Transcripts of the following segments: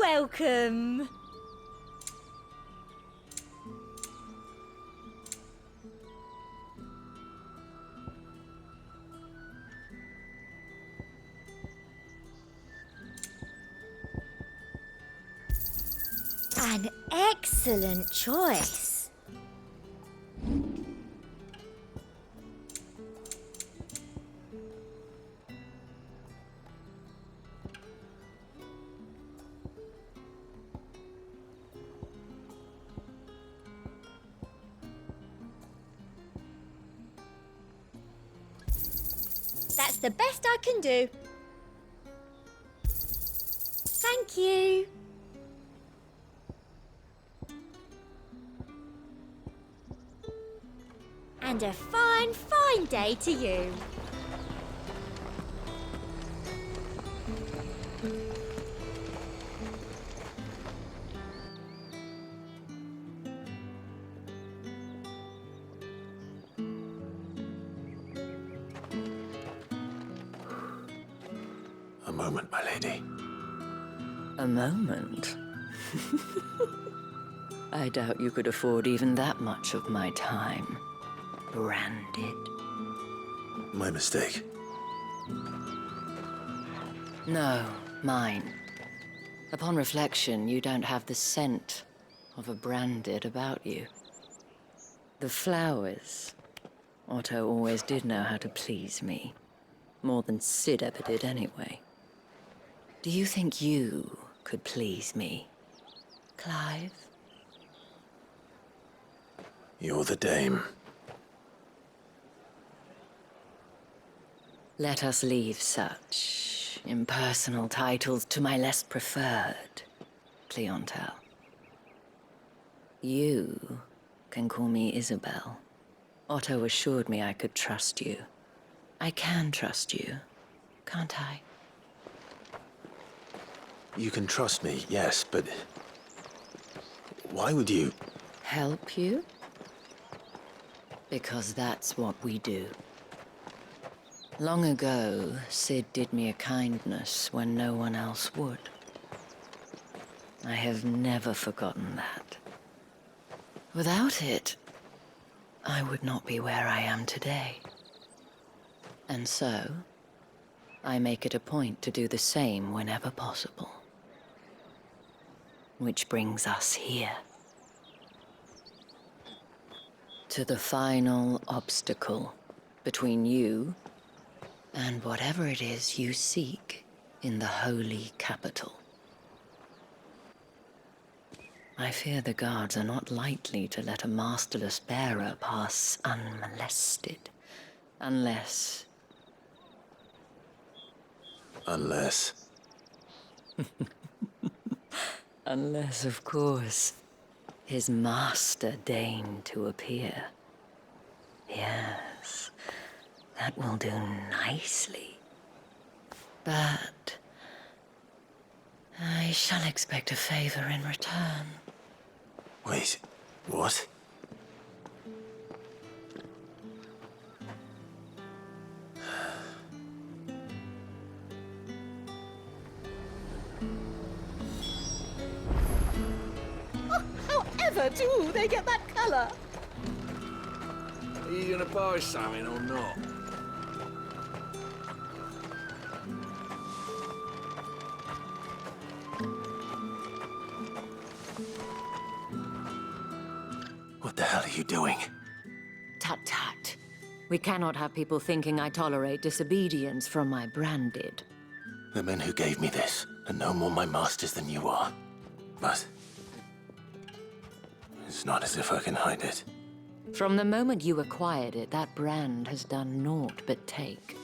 welcome. An excellent choice. That's the best I can do. Thank you. And a fine, fine day to you. A moment, my lady. A moment? I doubt you could afford even that much of my time. Branded. My mistake. No, mine. Upon reflection, you don't have the scent of a branded about you. The flowers. Otto always did know how to please me. More than Sid ever did anyway. Do you think you could please me, Clive? You're the dame. Let us leave such impersonal titles to my less preferred clientele. You can call me Isabel. Otto assured me I could trust you. I can trust you, can't I? You can trust me, yes, but... why would you? Help you? Because that's what we do. Long ago, Sid did me a kindness when no one else would. I have never forgotten that. Without it, I would not be where I am today. And so, I make it a point to do the same whenever possible. Which brings us here. To the final obstacle between you and whatever it is you seek in the holy capital. I fear the guards are not likely to let a masterless bearer pass unmolested. Unless... Unless... Unless, of course, his master deigned to appear. Yes, that will do nicely. But I shall expect a favor in return. Wait, what? However do they get that colour? Are you gonna buy something or not? What the hell are you doing? Tut tut. We cannot have people thinking I tolerate disobedience from my branded. The men who gave me this are no more my masters than you are. But... it's not as if I can hide it. From the moment you acquired it, that brand has done naught but take.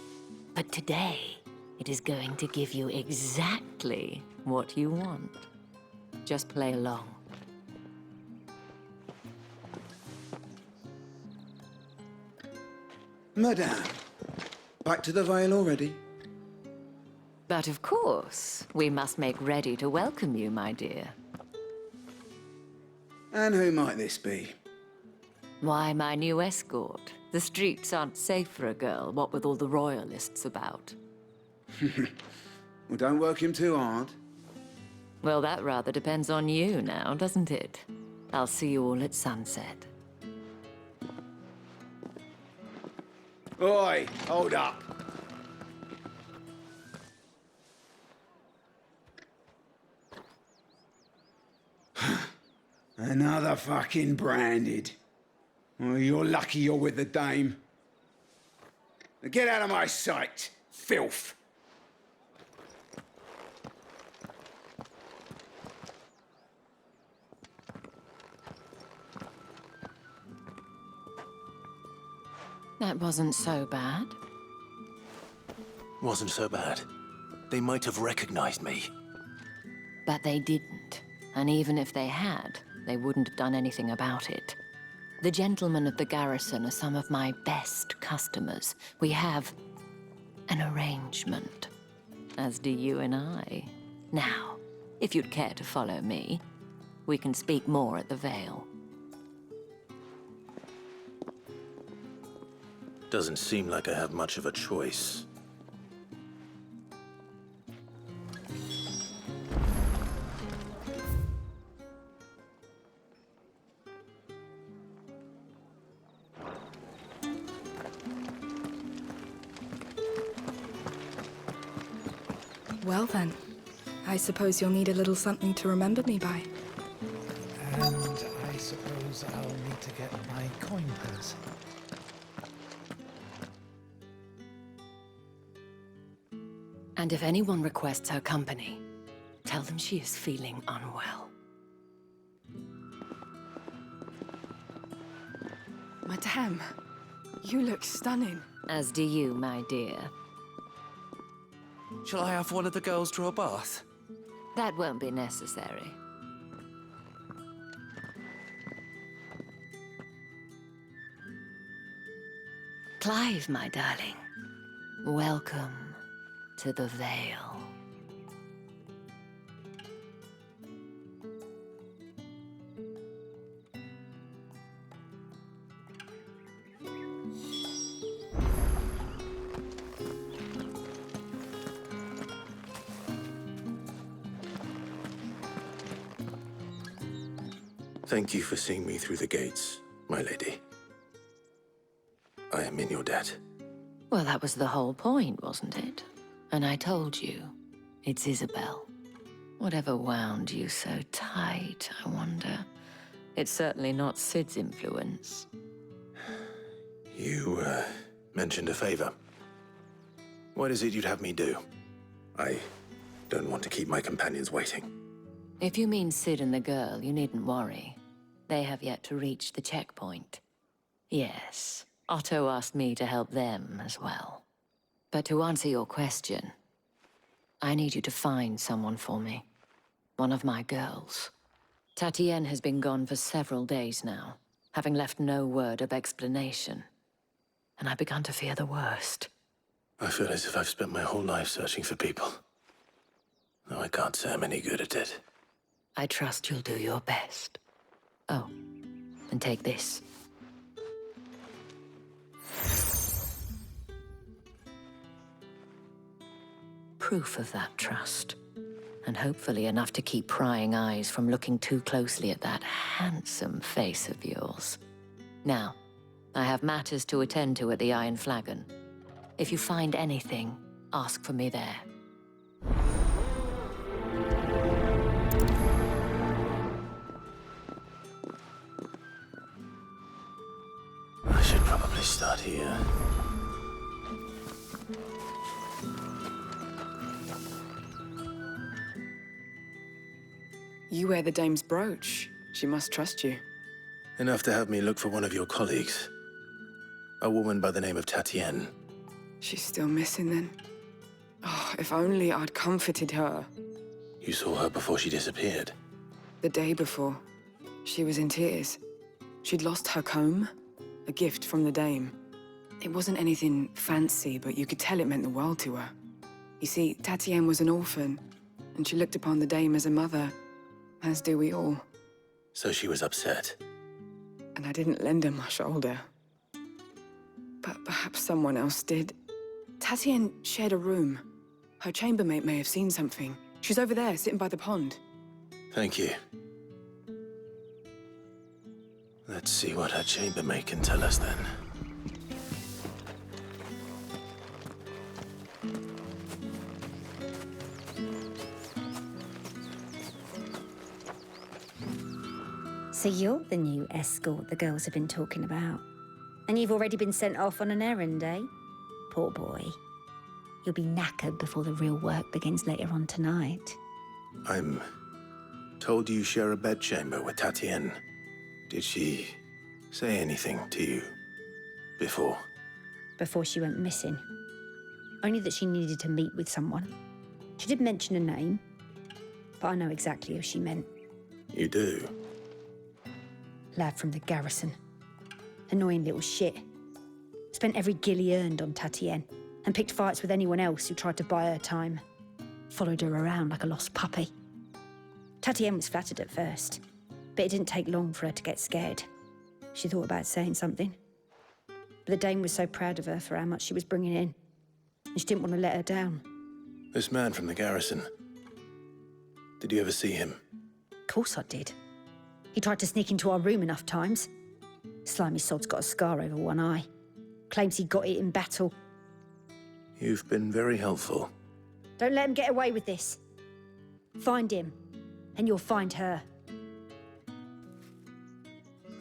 But today, it is going to give you exactly what you want. Just play along. Madame, back to the Vale already? But of course, we must make ready to welcome you, my dear. And who might this be? Why, my new escort. The streets aren't safe for a girl, what with all the royalists about. Well, don't work him too hard. Well, that rather depends on you now, doesn't it? I'll see you all at sunset. Oi, hold up. Another fucking branded. Well, you're lucky you're with the dame. Now get out of my sight, filth. That wasn't so bad. Wasn't so bad. They might have recognized me. But they didn't. And even if they had, they wouldn't have done anything about it. The gentlemen of the garrison are some of my best customers. We have an arrangement, as do you and I. Now, if you'd care to follow me, we can speak more at the Vale. Doesn't seem like I have much of a choice. Well then, I suppose you'll need a little something to remember me by. And I suppose I'll need to get my coin purse. And if anyone requests her company, tell them she is feeling unwell. Madame, you look stunning. As do you, my dear. Shall I have one of the girls draw a bath? That won't be necessary. Clive, my darling. Welcome to the Vale. Thank you for seeing me through the gates, my lady. I am in your debt. Well, that was the whole point, wasn't it? And I told you, it's Isabel. Whatever wound you so tight, I wonder. It's certainly not Sid's influence. You, mentioned a favor. What is it you'd have me do? I don't want to keep my companions waiting. If you mean Sid and the girl, you needn't worry. They have yet to reach the checkpoint. Yes, Otto asked me to help them as well. But to answer your question, I need you to find someone for me. One of my girls. Tatienne has been gone for several days now, having left no word of explanation. And I've begun to fear the worst. I feel as if I've spent my whole life searching for people. Though I can't say I'm any good at it. I trust you'll do your best. Oh, and take this. Proof of that trust. And hopefully enough to keep prying eyes from looking too closely at that handsome face of yours. Now, I have matters to attend to at the Iron Flagon. If you find anything, ask for me there. I should probably start here. You wear the dame's brooch. She must trust you. Enough to have me look for one of your colleagues. A woman by the name of Tatienne. She's still missing then. Oh, if only I'd comforted her. You saw her before she disappeared. The day before, she was in tears. She'd lost her comb, a gift from the dame. It wasn't anything fancy, but you could tell it meant the world to her. You see, Tatienne was an orphan, and she looked upon the dame as a mother, as do we all. So she was upset. And I didn't lend her my shoulder. But perhaps someone else did. Tatienne shared a room. Her chambermaid may have seen something. She's over there, sitting by the pond. Thank you. Let's see what her chambermaid can tell us then. So you're the new escort the girls have been talking about. And you've already been sent off on an errand, eh? Poor boy. You'll be knackered before the real work begins later on tonight. I'm told you share a bedchamber with Tatienne. Did she say anything to you before? Before she went missing. Only that she needed to meet with someone. She did mention a name, but I know exactly who she meant. You do? Lad from the garrison. Annoying little shit. Spent every guil he earned on Tatienne and picked fights with anyone else who tried to buy her time. Followed her around like a lost puppy. Tatienne was flattered at first, but it didn't take long for her to get scared. She thought about saying something. But the Dame was so proud of her for how much she was bringing in, and she didn't want to let her down. This man from the garrison. Did you ever see him? Of course I did. He tried to sneak into our room enough times. Slimy sod's got a scar over one eye. Claims he got it in battle. You've been very helpful. Don't let him get away with this. Find him, and you'll find her.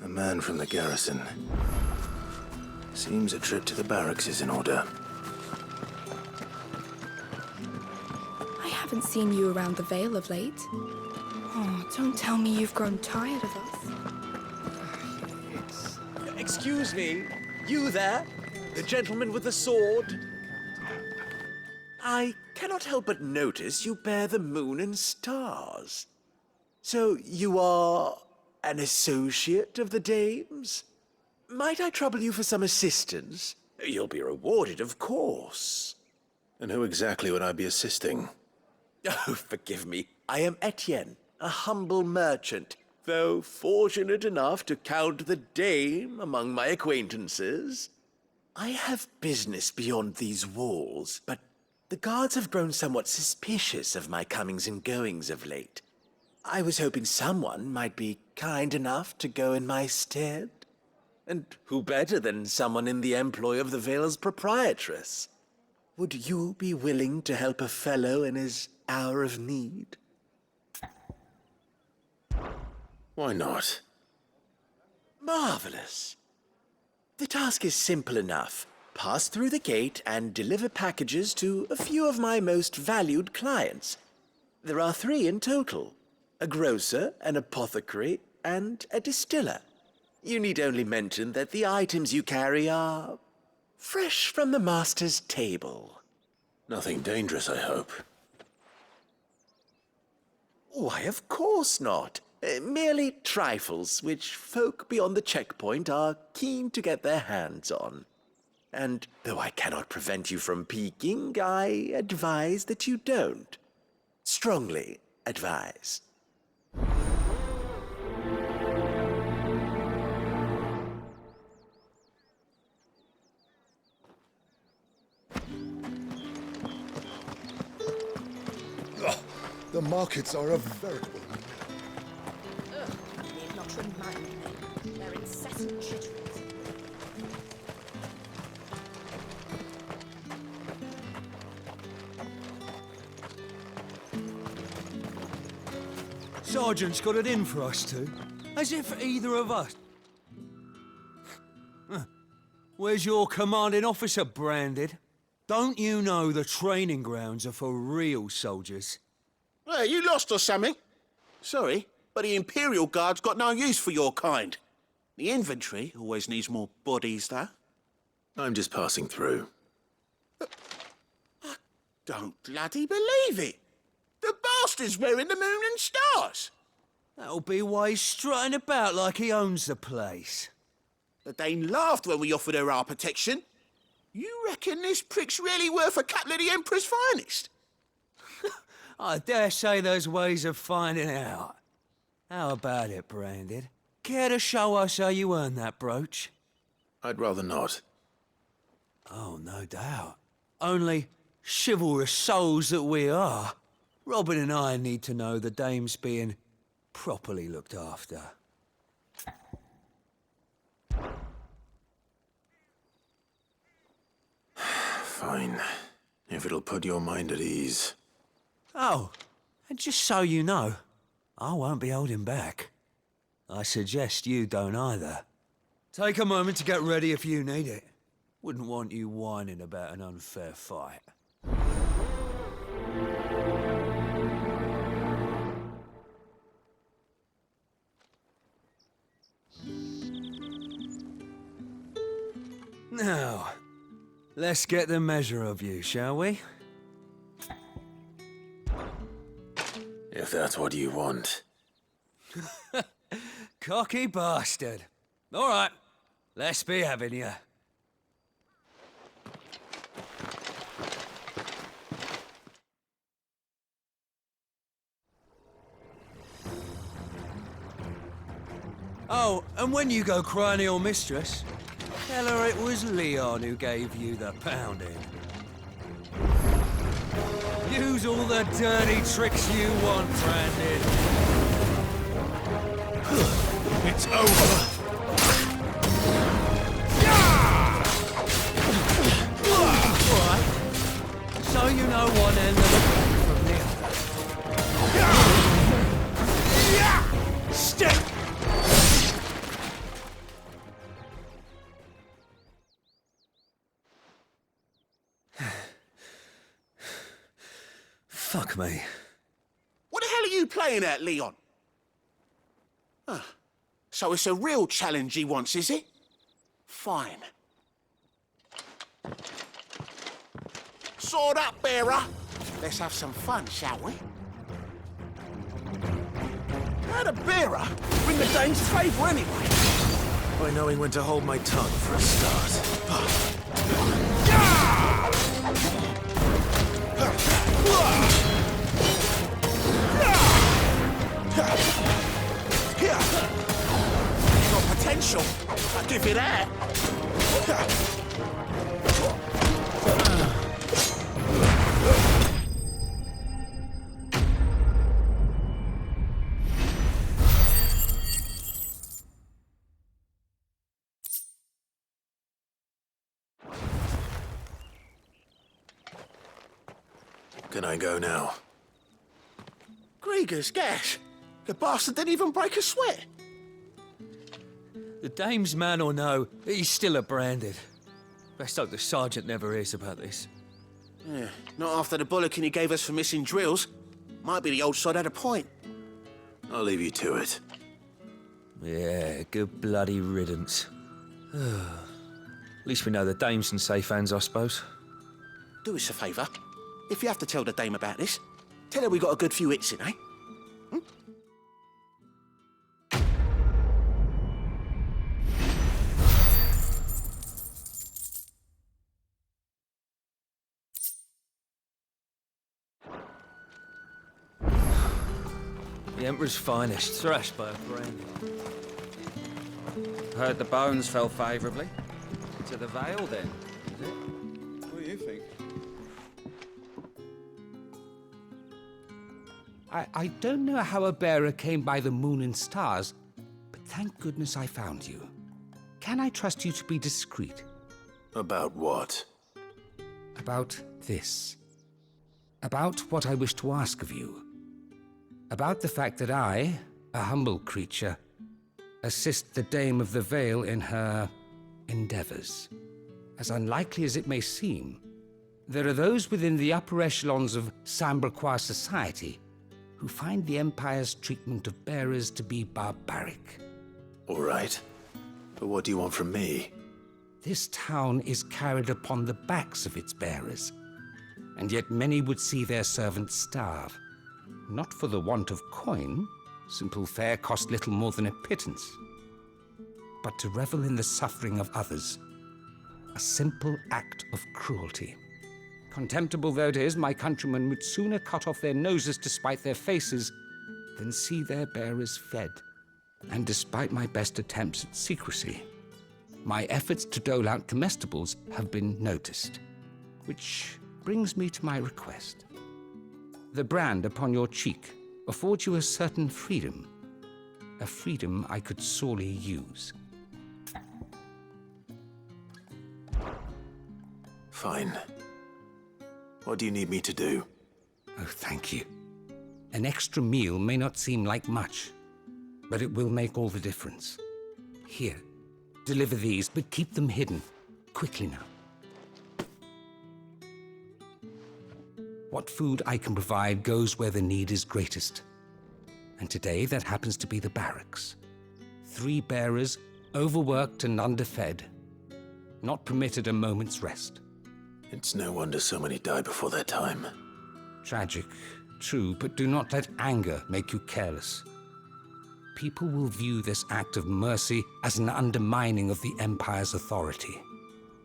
A man from the garrison. Seems a trip to the barracks is in order. I haven't seen you around the Vale of late. Oh, don't tell me you've grown tired of us. Excuse me, you there? The gentleman with the sword? I cannot help but notice you bear the moon and stars. So you are an associate of the Dame's? Might I trouble you for some assistance? You'll be rewarded, of course. And who exactly would I be assisting? Oh, forgive me. I am Etienne, a humble merchant, though fortunate enough to count the Dame among my acquaintances. I have business beyond these walls, but the guards have grown somewhat suspicious of my comings and goings of late. I was hoping someone might be kind enough to go in my stead. And who better than someone in the employ of the Vale's proprietress? Would you be willing to help a fellow in his hour of need? Why not? Marvelous. The task is simple enough. Pass through the gate and deliver packages to a few of my most valued clients. There are 3 in total: a grocer, an apothecary, and a distiller. You need only mention that the items you carry are fresh from the master's table. Nothing dangerous, I hope. Why, of course not. Merely trifles which folk beyond the checkpoint are keen to get their hands on. And though I cannot prevent you from peeking, I advise that you don't. Strongly advise. The markets are a veritable... Need not remind me. Their incessant chitterings. Sergeant's got it in for us two. As if either of us... Where's your commanding officer, Branded? Don't you know the training grounds are for real soldiers? Hey, you lost or something? Sorry, but the Imperial Guard's got no use for your kind. The infantry always needs more bodies, though. I'm just passing through. I don't bloody believe it. The bastard's wearing the moon and stars. That'll be why he's strutting about like he owns the place. The Dane laughed when we offered her our protection. You reckon this prick's really worth a couple of the Emperor's finest? I dare say there's ways of finding out. How about it, Branded? Care to show us how you earned that brooch? I'd rather not. Oh, no doubt. Only, chivalrous souls that we are, Robin and I need to know the Dame's being properly looked after. Fine. If it'll put your mind at ease. Oh, and just so you know, I won't be holding back. I suggest you don't either. Take a moment to get ready if you need it. Wouldn't want you whining about an unfair fight. Now, let's get the measure of you, shall we? If that's what you want. Cocky bastard. All right, let's be having you. Oh, and when you go crying to your mistress, tell her it was Leon who gave you the pounding. Use all the dirty tricks you want, Brandon. It's over. Alright. So you know one end of the block from the other. Stick! Fuck me. What the hell are you playing at, Leon? So it's a real challenge he wants, is it? Fine. Sword up, bearer. Let's have some fun, shall we? How the bearer win the Dane's favour anyway? By knowing when to hold my tongue for a start. Got potential. I'll give you that. Can I go now? Grieger's gas. The bastard didn't even break a sweat. The dame's man or no, he's still a branded. Best hope the sergeant never hears about this. Yeah, not after the bullocking he gave us for missing drills. Might be the old sod had a point. I'll leave you to it. Yeah, good bloody riddance. At least we know the dame's in safe hands, I suppose. Do us a favour. If you have to tell the dame about this, tell her we got a good few hits in, eh? The Emperor's finest, thrashed by a branded. Heard the bones fell favourably. To the Vale, then, is it? What do you think? I don't know how a bearer came by the moon and stars, but thank goodness I found you. Can I trust you to be discreet? About what? About this. About what I wish to ask of you. About the fact that I, a humble creature, assist the Dame of the Vale in her endeavors. As unlikely as it may seem, there are those within the upper echelons of Samberquois society who find the Empire's treatment of bearers to be barbaric. All right. But what do you want from me? This town is carried upon the backs of its bearers, and yet many would see their servants starve. Not for the want of coin, simple fare cost little more than a pittance, but to revel in the suffering of others, a simple act of cruelty. Contemptible though it is, my countrymen would sooner cut off their noses to spite their faces than see their bearers fed. And despite my best attempts at secrecy, my efforts to dole out comestibles have been noticed. Which brings me to my request. The brand upon your cheek affords you a certain freedom, a freedom I could sorely use. Fine. What do you need me to do? Oh, thank you. An extra meal may not seem like much, but it will make all the difference. Here, deliver these, but keep them hidden. Quickly now. What food I can provide goes where the need is greatest. And today, that happens to be the barracks. 3 bearers, overworked and underfed, not permitted a moment's rest. It's no wonder so many die before their time. Tragic, true, but do not let anger make you careless. People will view this act of mercy as an undermining of the Empire's authority.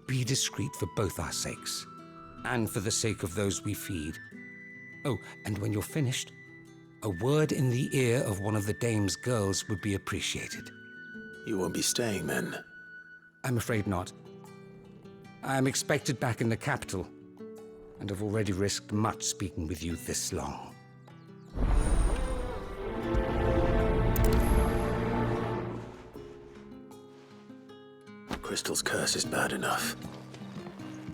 Be discreet for both our sakes, and for the sake of those we feed. Oh, and when you're finished, a word in the ear of one of the Dame's girls would be appreciated. You won't be staying then? I'm afraid not. I'm expected back in the capital, and have already risked much speaking with you this long. Crystal's curse is bad enough.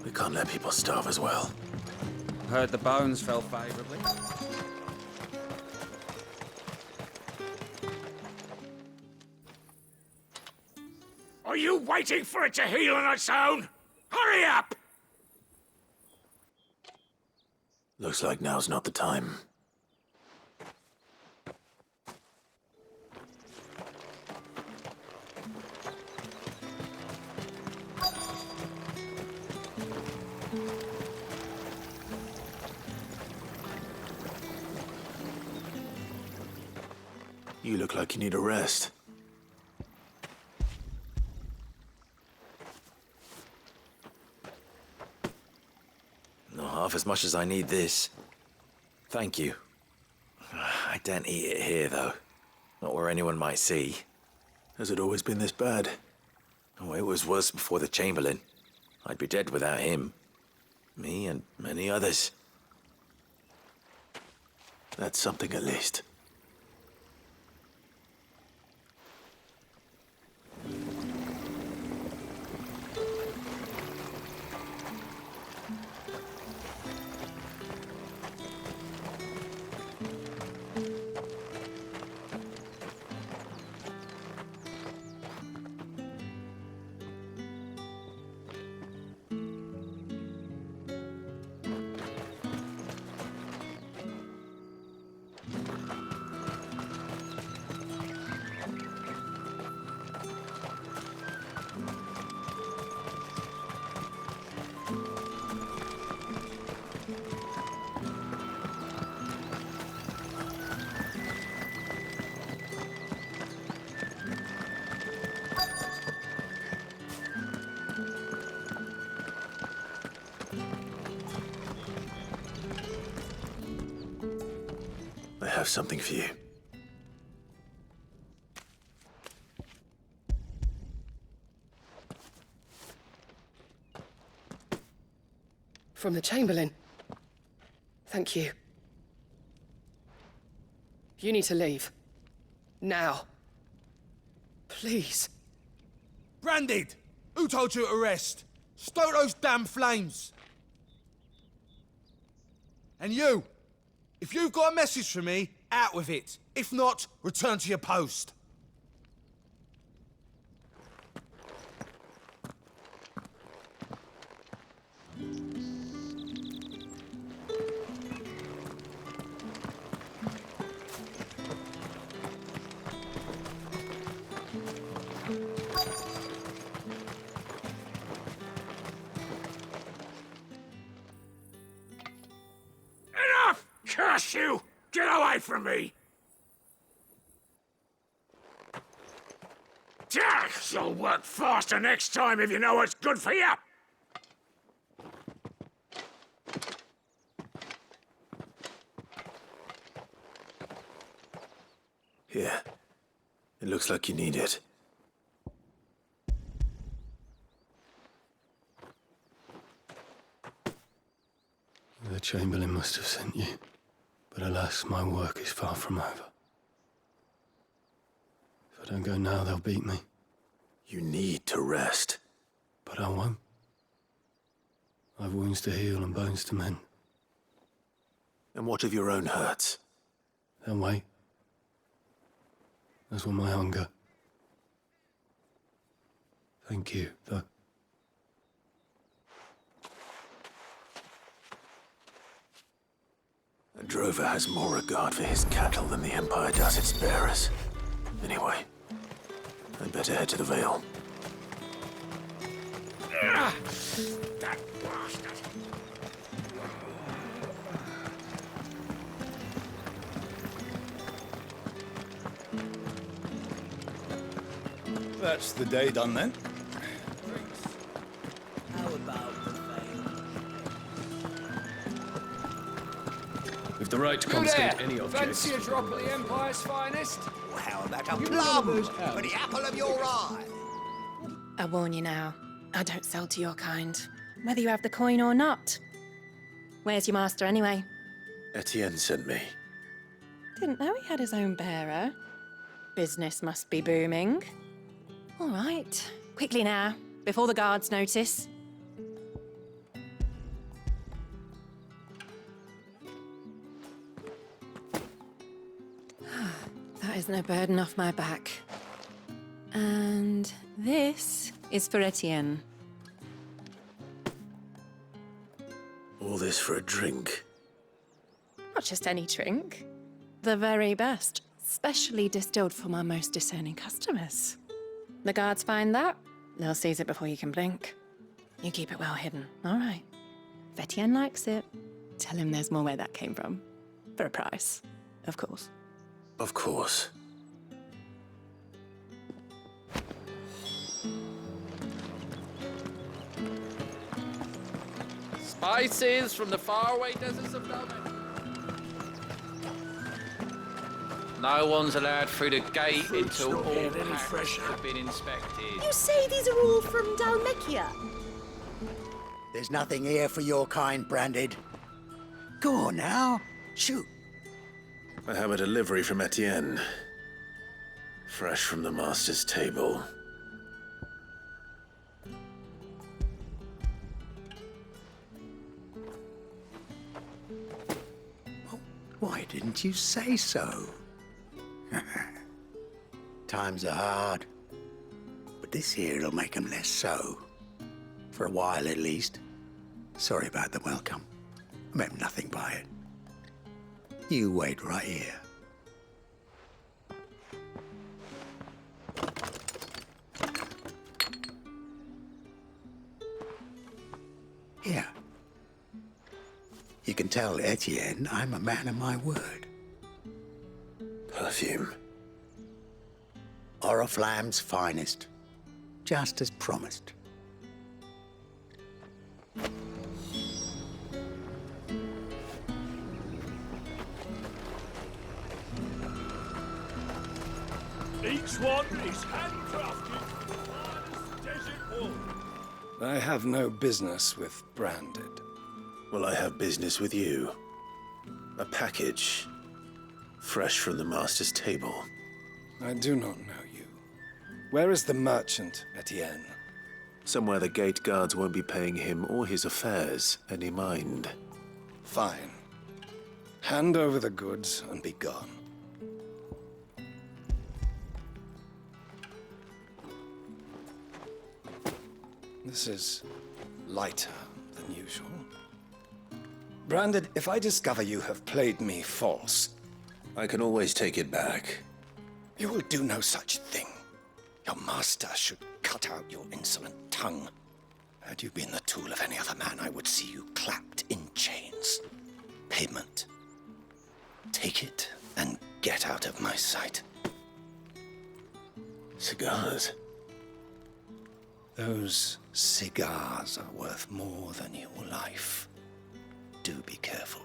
We can't let people starve as well. Heard the bones fell favorably. Are you waiting for it to heal on its own? Hurry up! Looks like now's not the time. You look like you need a rest. Not half as much as I need this. Thank you. I daren't eat it here, though. Not where anyone might see. Has it always been this bad? Oh, it was worse before the Chamberlain. I'd be dead without him. Me and many others. That's something at least. I have something for you. From the Chamberlain. Thank you. You need to leave. Now. Please. Branded! Who told you to rest? Stoke those damn flames! And you! If you've got a message for me, out with it. If not, return to your post. Enough! Curse you! Get away from me! You'll work faster next time if you know what's good for you! Here. It looks like you need it. The Chamberlain must have sent you. But alas, my work is far from over. If I don't go now, they'll beat me. You need to rest. But I won't. I've wounds to heal and bones to mend. And what of your own hurts? They'll wait. As will my hunger. Thank you, though. A drover has more regard for his cattle than the Empire does its bearers. Anyway, I'd better head to the Vale. Ah, that bastard! That's the day done then. How about the Vale? With the right to confiscate any objects. Fancy a drop of the Empire's finest? Well, how about a You plum remember those for the apple of your eye? I warn you now, I don't sell to your kind, whether you have the coin or not. Where's your master anyway? Etienne sent me. Didn't know he had his own bearer. Business must be booming. All right, quickly now, before the guards notice. That is no burden off my back. And this is for Etienne. All this for a drink. Not just any drink. The very best, specially distilled for my most discerning customers. The guards find that, they'll seize it before you can blink. You keep it well hidden, all right? If Etienne likes it, tell him there's more where that came from. For a price, of course. Of course. Spices from the faraway deserts of Velvet. No one's allowed through the gate until all packs have been inspected. You say these are all from Dalmekia? There's nothing here for your kind, Branded. Go on now, shoot. I have a delivery from Etienne. Fresh from the master's table. Why didn't you say so? Times are hard, but this here'll make 'em less so. For a while, at least. Sorry about the welcome. I meant nothing by it. You wait right here. Here. You can tell Etienne I'm a man of my word. Perfume. Oriflamme's finest. Just as promised. Each one is handcrafted from the finest desert wool. I have no business with Branded. Well, I have business with you. A package. Fresh from the master's table. I do not know you. Where is the merchant, Etienne? Somewhere the gate guards won't be paying him or his affairs any mind. Fine. Hand over the goods and be gone. This is lighter than usual. Branded, if I discover you have played me false... I can always take it back. You will do no such thing. Your master should cut out your insolent tongue. Had you been the tool of any other man, I would see you clapped in chains. Payment. Take it and get out of my sight. Cigars? Those cigars are worth more than your life. Do be careful.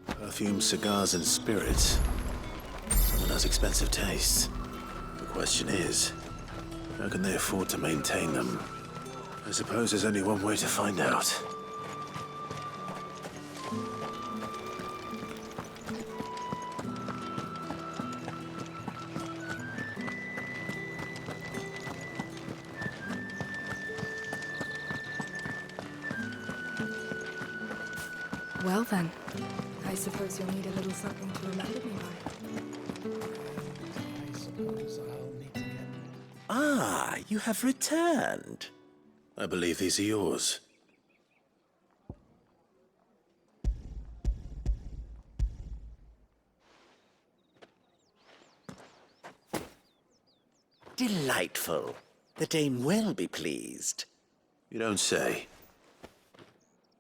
Perfume, cigars, and spirits. Someone has expensive tastes. The question is, how can they afford to maintain them? I suppose there's only one way to find out. Well then, I suppose you'll need a little something to remember me by. Ah, you have returned. I believe these are yours. Delightful. The dame will be pleased. You don't say.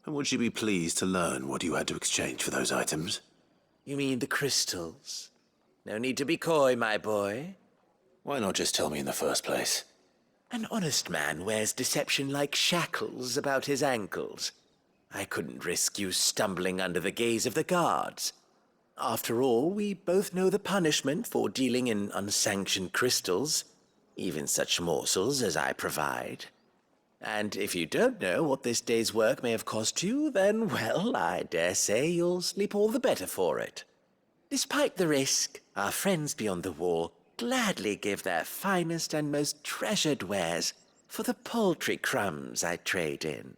And would she be pleased to learn what you had to exchange for those items? You mean the crystals? No need to be coy, my boy. Why not just tell me in the first place? An honest man wears deception like shackles about his ankles. I couldn't risk you stumbling under the gaze of the guards. After all, we both know the punishment for dealing in unsanctioned crystals, even such morsels as I provide. And if you don't know what this day's work may have cost you, then, well, I dare say you'll sleep all the better for it. Despite the risk, our friends beyond the wall gladly give their finest and most treasured wares for the paltry crumbs I trade in.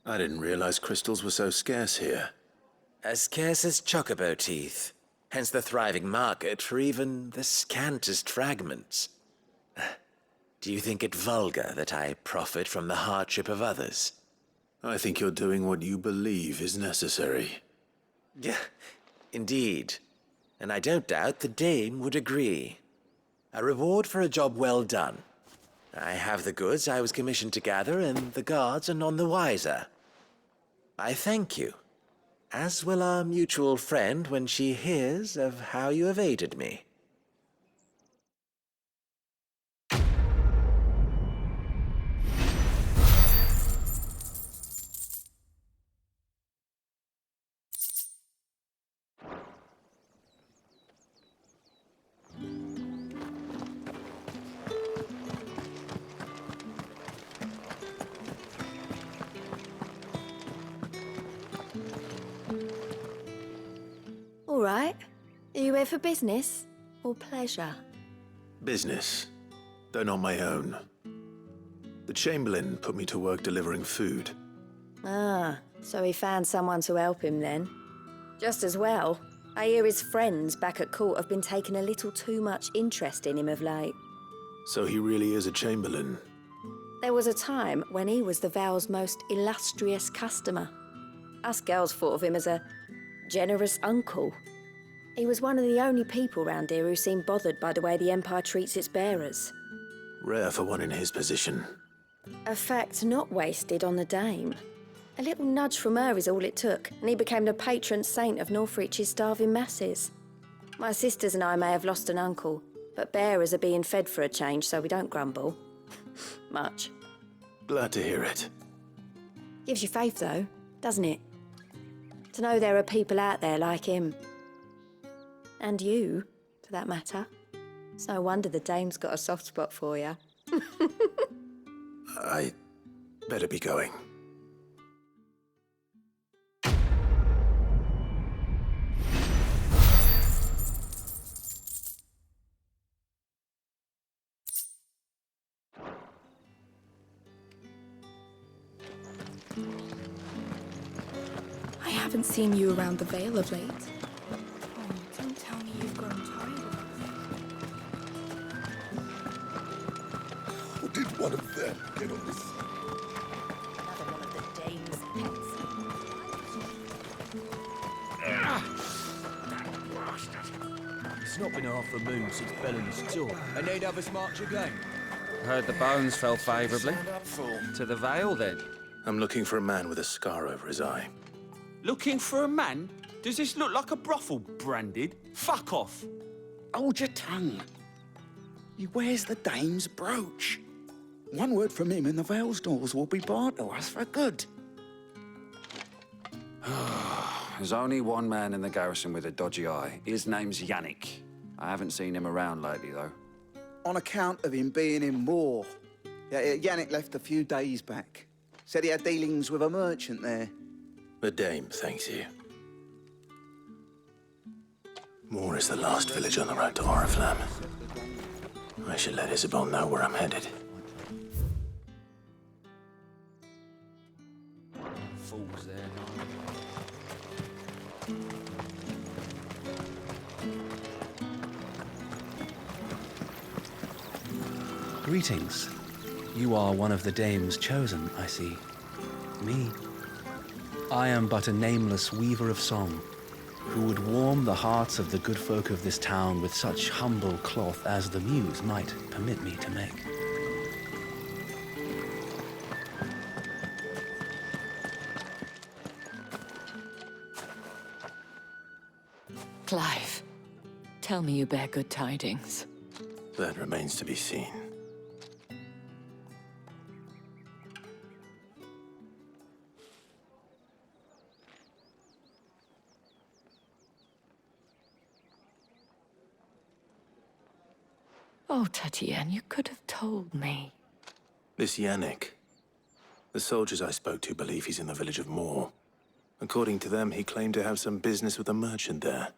I didn't realize crystals were so scarce here. As scarce as chocobo teeth, hence the thriving market for even the scantest fragments. Do you think it vulgar that I profit from the hardship of others? I think you're doing what you believe is necessary. Yeah, indeed. And I don't doubt the dame would agree. A reward for a job well done. I have the goods I was commissioned to gather, and the guards are none the wiser. I thank you, as will our mutual friend when she hears of how you have aided me. All right. Are you here for business or pleasure? Business, though not my own. The Chamberlain put me to work delivering food. Ah, so he found someone to help him then. Just as well. I hear his friends back at court have been taking a little too much interest in him of late. So he really is a Chamberlain. There was a time when he was the Vale's most illustrious customer. Us girls thought of him as a generous uncle. He was one of the only people round here who seemed bothered by the way the Empire treats its bearers. Rare for one in his position. A fact not wasted on the dame. A little nudge from her is all it took, and he became the patron saint of Northreach's starving masses. My sisters and I may have lost an uncle, but bearers are being fed for a change, so we don't grumble. Much. Glad to hear it. Gives you faith, though, doesn't it? To know there are people out there like him. And you, for that matter. It's no wonder the dame's got a soft spot for you. I better be going. I haven't seen you around the Vale of late. Oh, don't tell me you've grown tired of How did one of them get on this? Another one of the dame's pets. It's not been half a moon since Bellen's tour, and they'd have us march again. Heard the bones fell favourably. To the Vale, then? I'm looking for a man with a scar over his eye. Looking for a man? Does this look like a brothel, Branded? Fuck off! Hold your tongue. He wears the dame's brooch. One word from him and the Vale's doors will be barred to us for good. There's only one man in the garrison with a dodgy eye. His name's Yannick. I haven't seen him around lately, though. On account of him being in war. Yannick left a few days back. Said he had dealings with a merchant there. The dame thanks you. Moor is the last village on the road to Oriflamme. I should let Isabel know where I'm headed. Fools there. Greetings. You are one of the dames chosen, I see. Me. I am but a nameless weaver of song, who would warm the hearts of the good folk of this town with such humble cloth as the muse might permit me to make. Clive, tell me you bear good tidings. That remains to be seen. Oh, Tatienne, you could have told me. This Yannick. The soldiers I spoke to believe he's in the village of Moor. According to them, he claimed to have some business with a merchant there.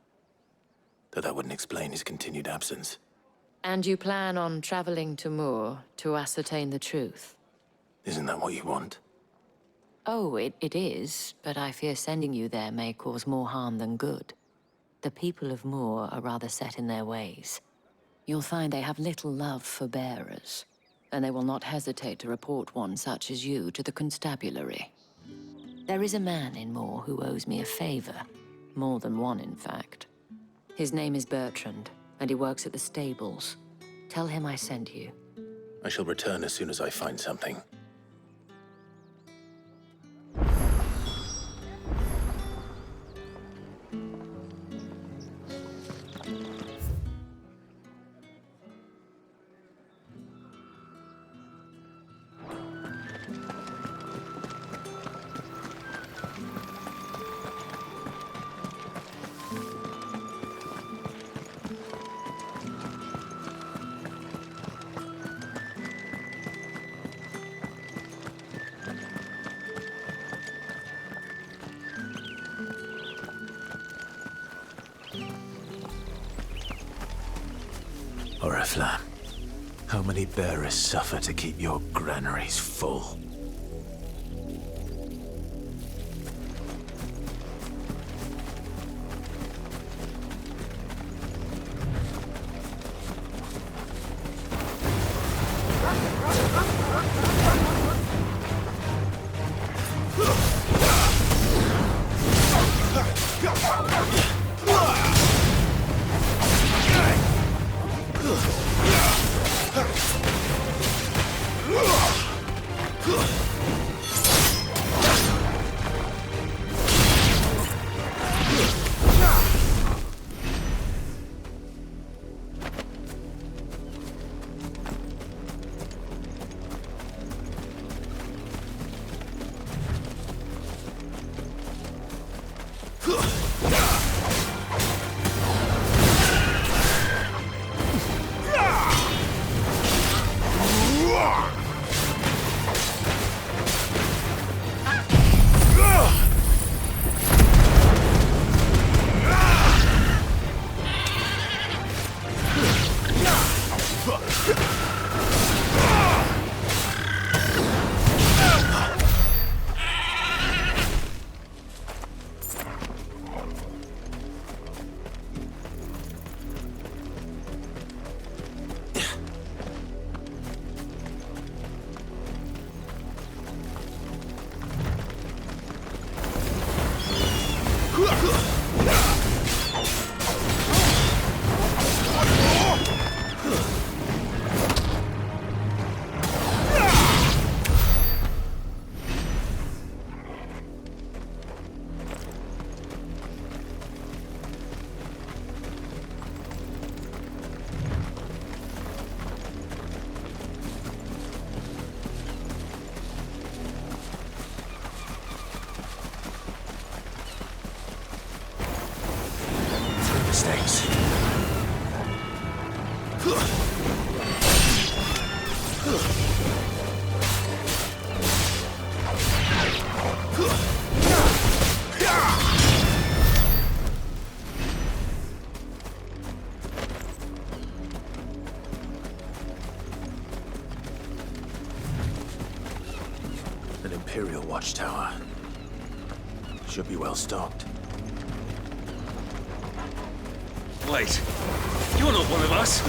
Though that wouldn't explain his continued absence. And you plan on traveling to Moor to ascertain the truth? Isn't that what you want? Oh, it is, but I fear sending you there may cause more harm than good. The people of Moor are rather set in their ways. You'll find they have little love for bearers, and they will not hesitate to report one such as you to the constabulary. There is a man in Moor who owes me a favor. More than one, in fact. His name is Bertrand, and he works at the stables. Tell him I sent you. I shall return as soon as I find something. Oriflamme, how many bearers suffer to keep your granaries full? Mistakes. An Imperial watchtower. Should be well stocked. Wait, you're not one of us!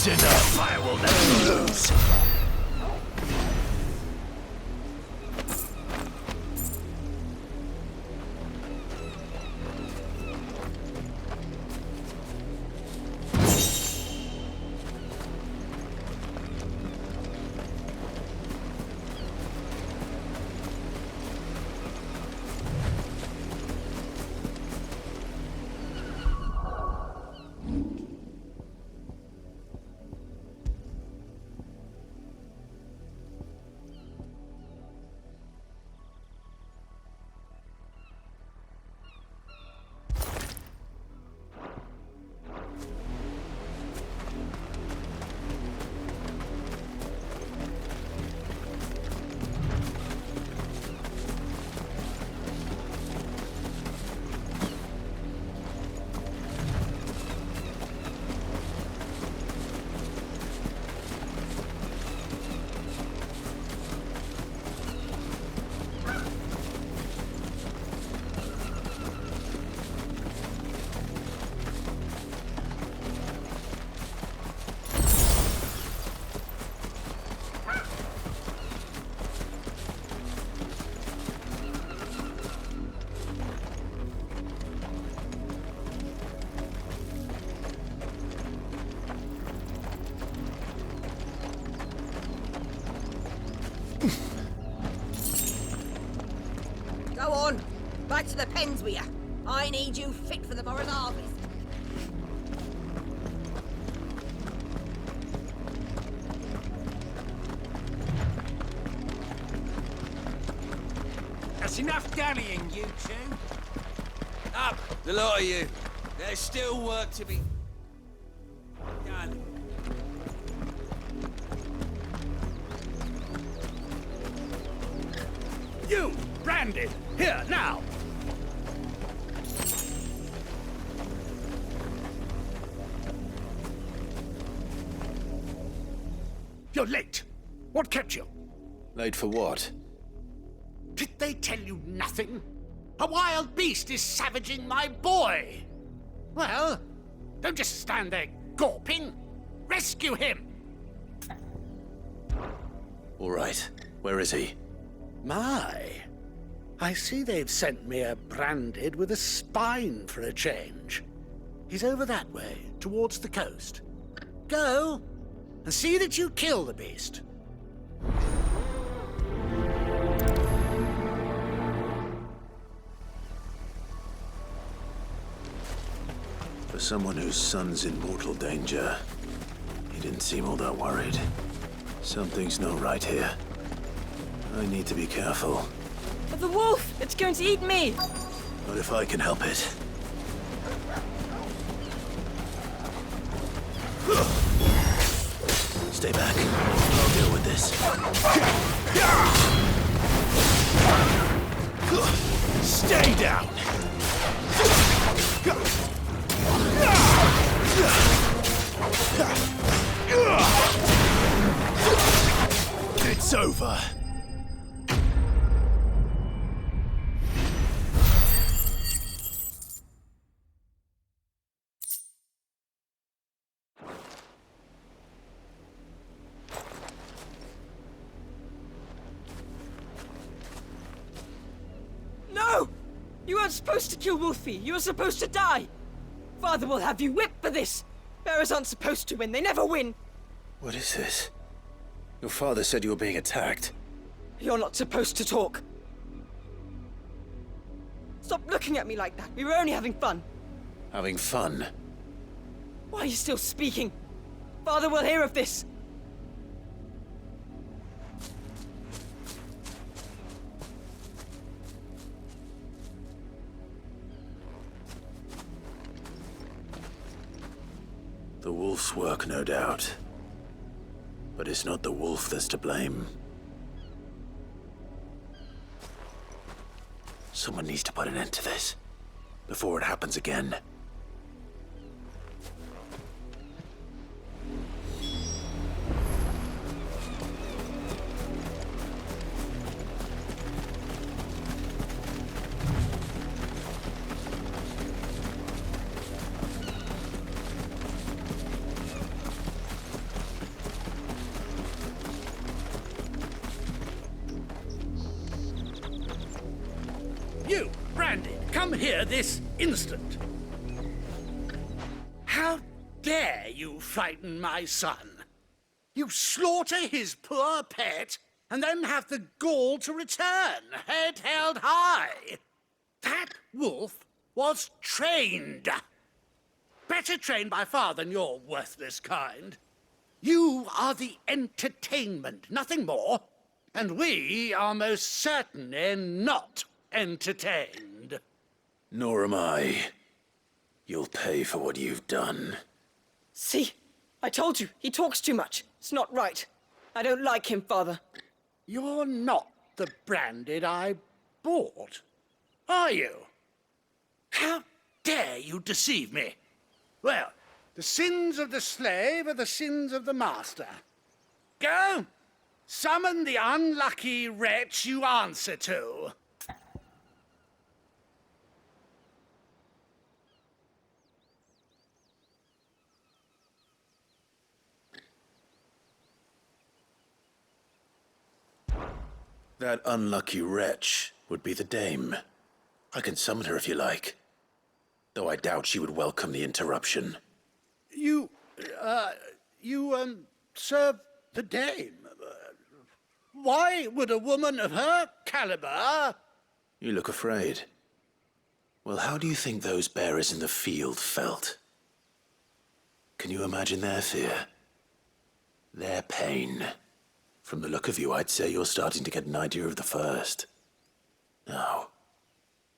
That's enough. I will let you lose. Go on, back to the pens with you. I need you fit for the morrow's harvest. That's enough dallying, you two. Up, the lot of you. There's still work to be done. You, branded, here, now! You're late. What kept you? Late for what? Did they tell you nothing? A wild beast is savaging my boy. Well, don't just stand there gawping. Rescue him! All right. Where is he? My, I see they've sent me a branded with a spine for a change. He's over that way, towards the coast. Go, and see that you kill the beast. For someone whose son's in mortal danger, he didn't seem all that worried. Something's not right here. I need to be careful. But the wolf! It's going to eat me! Not if I can help it. Stay back. I'll deal with this. Stay down! It's over. No! You weren't supposed to kill Wolfie. You were supposed to die. Father will have you whipped for this. Bearers aren't supposed to win. They never win. What is this? Your father said you were being attacked. You're not supposed to talk. Stop looking at me like that. We were only having fun. Having fun? Why are you still speaking? Father will hear of this. The wolf's work, no doubt. But it's not the wolf that's to blame. Someone needs to put an end to this, before it happens again. You, Branded, come here this instant. How dare you frighten my son? You slaughter his poor pet and then have the gall to return, head held high. That wolf was trained. Better trained by far than your worthless kind. You are the entertainment, nothing more. And we are most certainly not entertained. Nor am I. You'll pay for what you've done. See? I told you, he talks too much. It's not right. I don't like him, Father. You're not the Branded I bought, are you? How dare you deceive me? Well, the sins of the slave are the sins of the master. Go! Summon the unlucky wretch you answer to. That unlucky wretch would be the dame. I can summon her if you like. Though I doubt she would welcome the interruption. You serve the dame. Why would a woman of her caliber... You look afraid. Well, how do you think those bearers in the field felt? Can you imagine their fear? Their pain? From the look of you, I'd say you're starting to get an idea of the first. Now,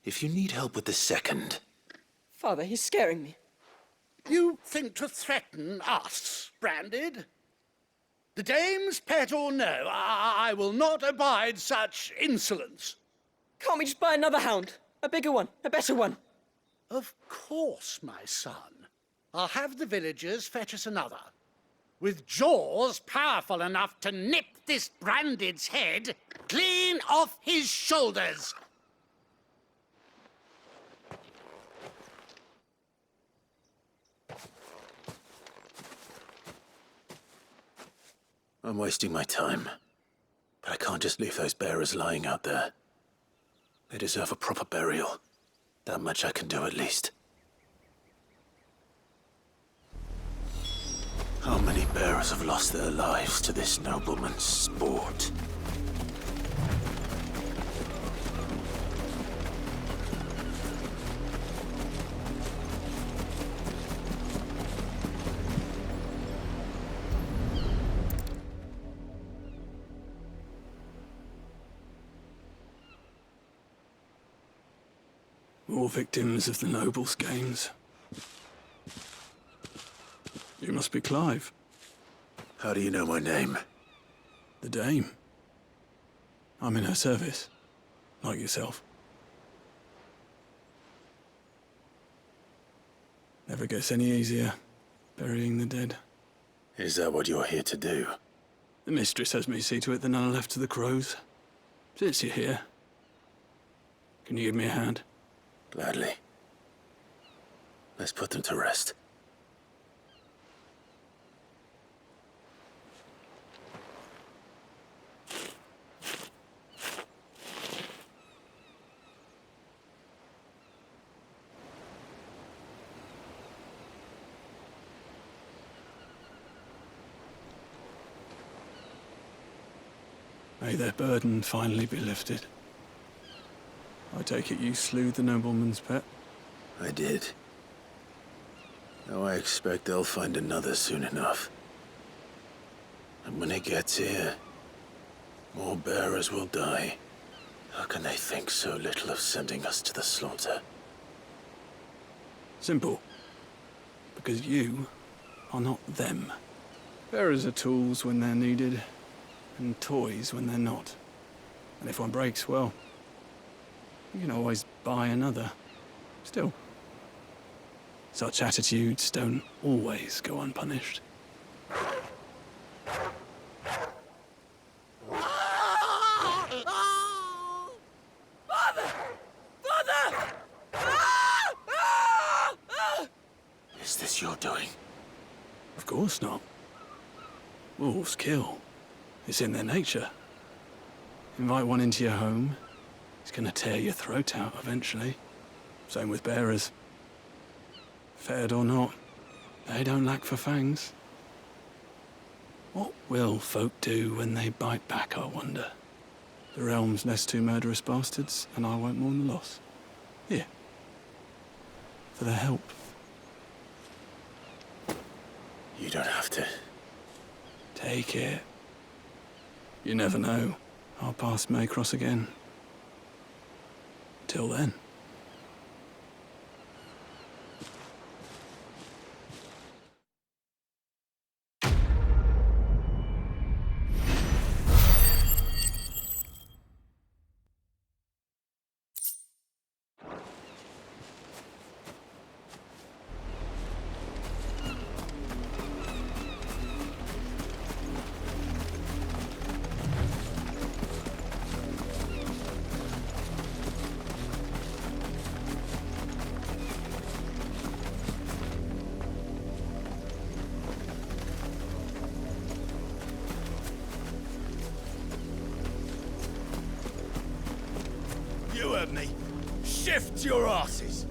if you need help with the second... Father, he's scaring me. You think to threaten us, Branded? The dame's pet or no, I will not abide such insolence. Can't we just buy another hound? A bigger one, a better one. Of course, my son. I'll have the villagers fetch us another. With jaws powerful enough to nip this Branded's head clean off his shoulders. I'm wasting my time. But I can't just leave those bearers lying out there. They deserve a proper burial. That much I can do at least. How many bearers have lost their lives to this nobleman's sport? More victims of the nobles' games. You must be Clive. How do you know my name? The Dame. I'm in her service, like yourself. Never gets any easier, burying the dead. Is that what you're here to do? The mistress has me see to it that none are left to the crows. Since you're here, can you give me a hand? Gladly. Let's put them to rest. May their burden finally be lifted. I take it you slew the nobleman's pet? I did. Now I expect they'll find another soon enough. And when it gets here, more bearers will die. How can they think so little of sending us to the slaughter? Simple. Because you are not them. Bearers are tools when they're needed, and toys when they're not. And if one breaks, well, you can always buy another. Still, such attitudes don't always go unpunished. Father! Father! Is this your doing? Of course not. Wolves kill. It's in their nature. Invite one into your home, He's gonna tear your throat out eventually. Same with bearers. Fed or not, they don't lack for fangs. What will folk do when they bite back, I wonder? The realm's less two murderous bastards, and I won't mourn the loss. Here. For their help. You don't have to. Take it. You never know. Our paths may cross again. Till then. You heard me. Shift your asses.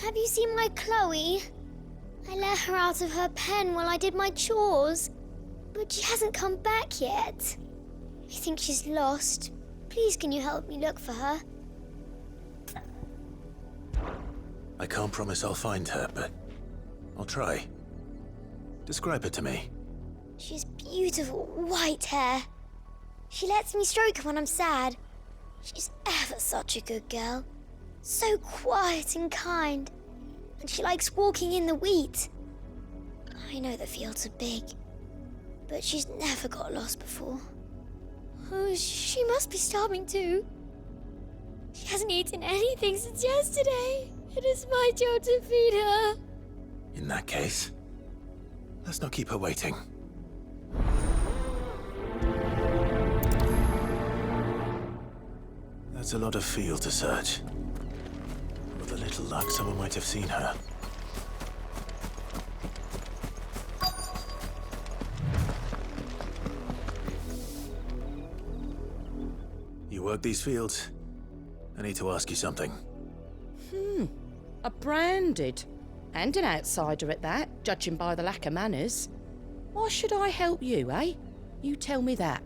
Have you seen my Chloe? I let her out of her pen while I did my chores, but she hasn't come back yet. I think she's lost. Please, can you help me look for her? I can't promise I'll find her, but I'll try. Describe her to me. She has beautiful white hair. She lets me stroke her when I'm sad. She's ever such a good girl. So quiet and kind. And she likes walking in the wheat. I know the fields are big, but she's never got lost before. Oh, she must be starving too. She hasn't eaten anything since yesterday. It is my job to feed her. In that case, let's not keep her waiting. That's a lot of field to search. With a little luck, someone might have seen her. You work these fields? I need to ask you something. A branded. And an outsider at that, judging by the lack of manners. Why should I help you, eh? You tell me that.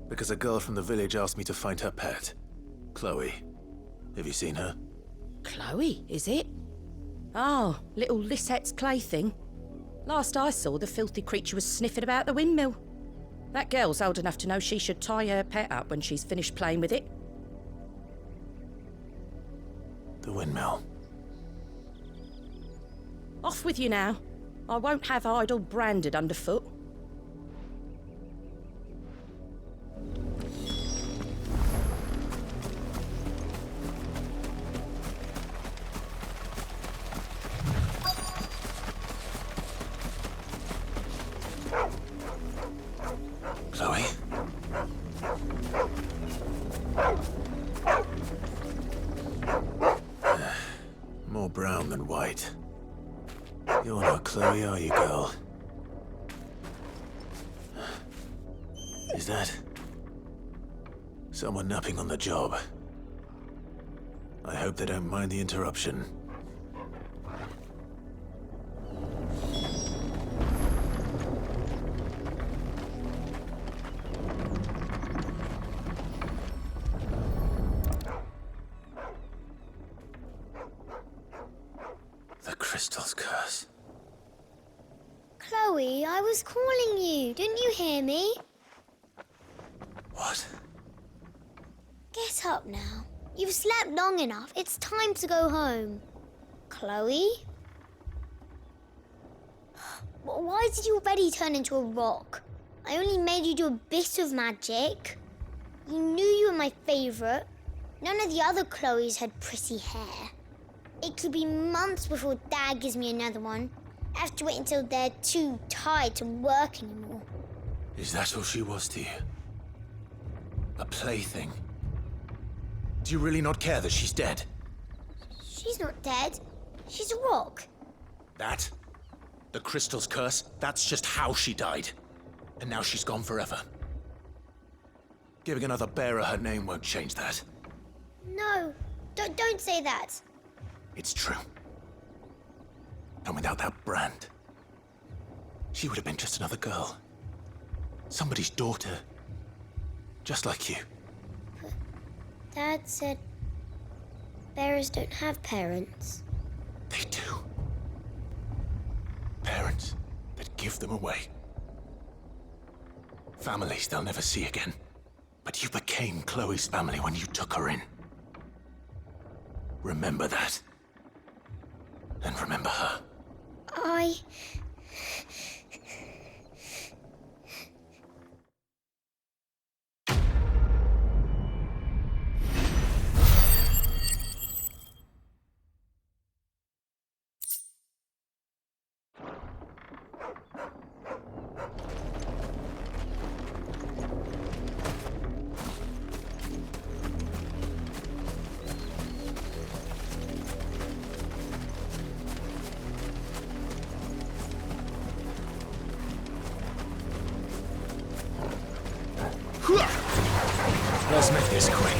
Because a girl from the village asked me to find her pet, Chloe. Have you seen her? Chloe, is it? Oh, little Lisette's plaything. Last I saw, the filthy creature was sniffing about the windmill. That girl's old enough to know she should tie her pet up when she's finished playing with it. The windmill. Off with you now. I won't have idle branded underfoot. Chloe? More brown than white. You're not Chloe, are you, girl? Is that someone napping on the job? I hope they don't mind the interruption. The crystal's curse. Chloe, I was calling you. Didn't you hear me? What? Get up now. You've slept long enough. It's time to go home. Chloe? Why did you already turn into a rock? I only made you do a bit of magic. You knew you were my favourite. None of the other Chloes had pretty hair. It could be months before Dad gives me another one. Have to wait until they're too tired to work anymore. Is that all she was to you? A plaything? Do you really not care that she's dead? She's not dead. She's a rock. That? The crystal's curse? That's just how she died. And now she's gone forever. Giving another bearer her name won't change that. No, don't say that. It's true. And without that brand, she would have been just another girl. Somebody's daughter. Just like you. But Dad said bearers don't have parents. They do. Parents that give them away. Families they'll never see again. But you became Chloe's family when you took her in. Remember that. And remember her. Let's make this quick.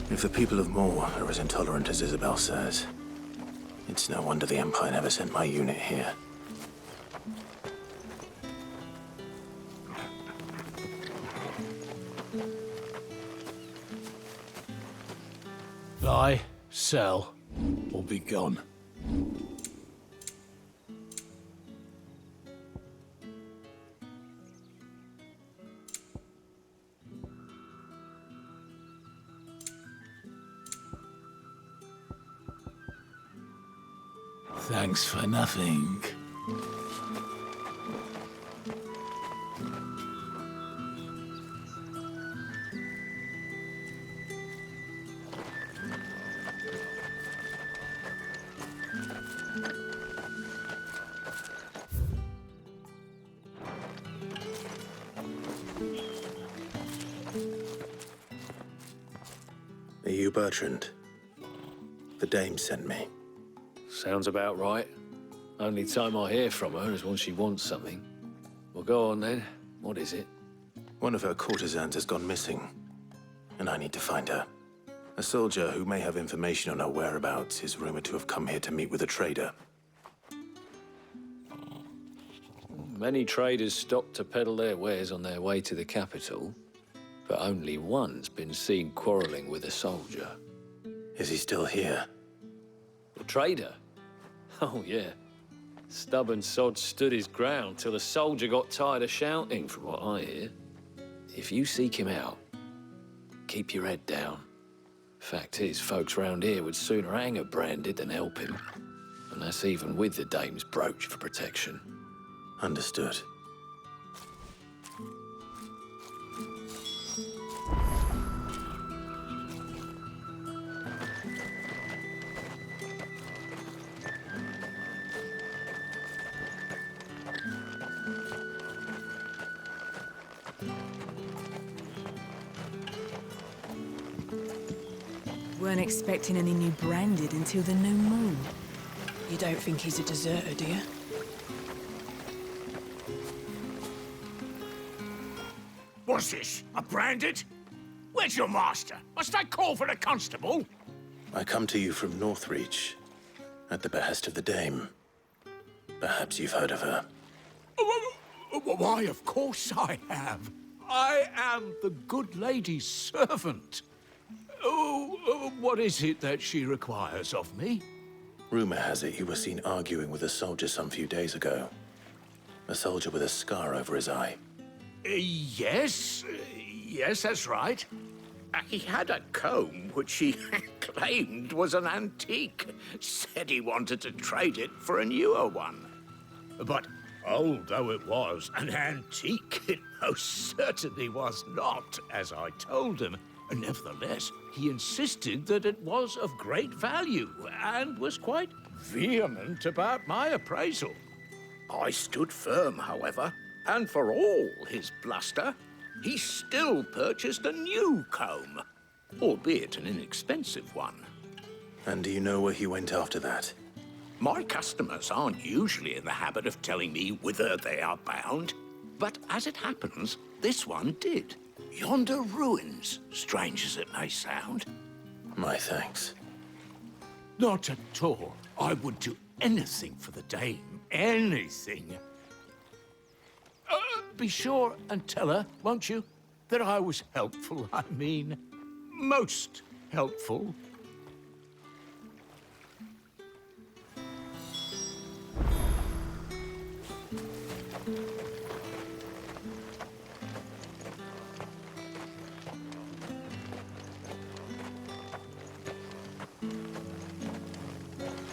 If the people of Moor are as intolerant as Isabel says, it's no wonder the Empire never sent my unit here. Buy, sell, or be gone. Thanks for nothing. Are you Bertrand? The dame sent me. Sounds about right. Only time I hear from her is when she wants something. Well, go on then. What is it? One of her courtesans has gone missing, and I need to find her. A soldier who may have information on her whereabouts is rumored to have come here to meet with a trader. Many traders stop to peddle their wares on their way to the capital, but only one's been seen quarreling with a soldier. Is he still here? A trader? Oh, yeah. Stubborn sod stood his ground till the soldier got tired of shouting, from what I hear. If you seek him out, keep your head down. Fact is, folks round here would sooner hang a branded than help him. And that's even with the dame's brooch for protection. Understood. Weren't expecting any new branded until the new moon. You don't think he's a deserter, do you? What's this? A branded? Where's your master? Must I call for the constable? I come to you from Northreach, at the behest of the dame. Perhaps you've heard of her. Why, of course I have. I am the good lady's servant. Oh, what is it that she requires of me? Rumor has it you were seen arguing with a soldier some few days ago. A soldier with a scar over his eye. Yes, that's right. He had a comb which he claimed was an antique. Said he wanted to trade it for a newer one. But old though it was, an antique it most certainly was not, as I told him. Nevertheless, he insisted that it was of great value and was quite vehement about my appraisal. I stood firm, however, and for all his bluster, he still purchased a new comb, albeit an inexpensive one. And do you know where he went after that? My customers aren't usually in the habit of telling me whither they are bound, but as it happens, this one did. Yonder ruins, strange as it may sound. My thanks. Not at all. I would do anything for the dame. Anything. Be sure and tell her, won't you, that I was helpful. I mean, most helpful.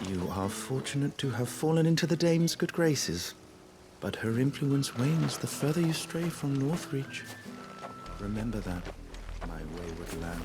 You are fortunate to have fallen into the dame's good graces, but her influence wanes the further you stray from Northreach. Remember that, my wayward lamb.